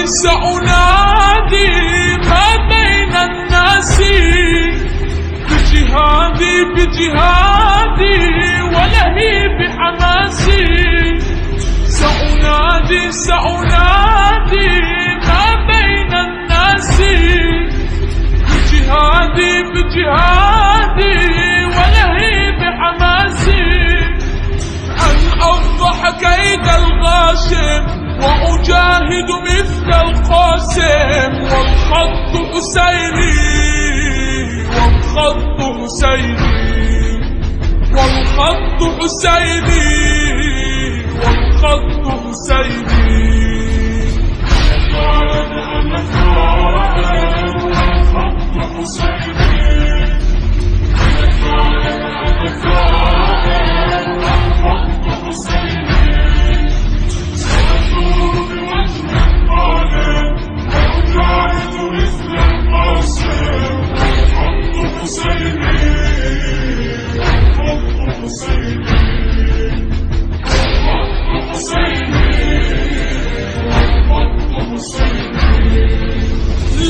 سأنادي ما بين الناس بجهادي ولهي بحماسي. سأنادي ما بين الناس بجهادي ولهي بحماسي. أن أفضح كيد الغاشم وأجاهد مثل القاسم. والخط حسيني والخط حسيني والخط حسيني والخط حسيني.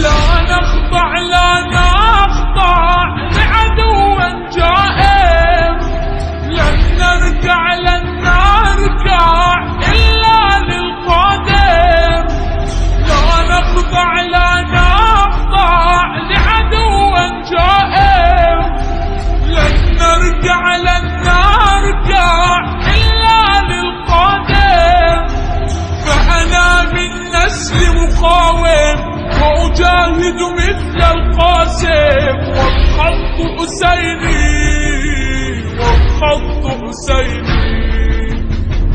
لا نخضع لعدو جائر. لن نركع إلا للقادر. لا نخضع لعدو جائر. لن نركع إلا للقادر. فأنا من نسل مقاوم وأجاهد مثل القاسم. والخط حسيني والخط حسيني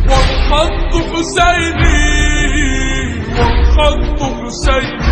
والخط حسيني والخط حسيني.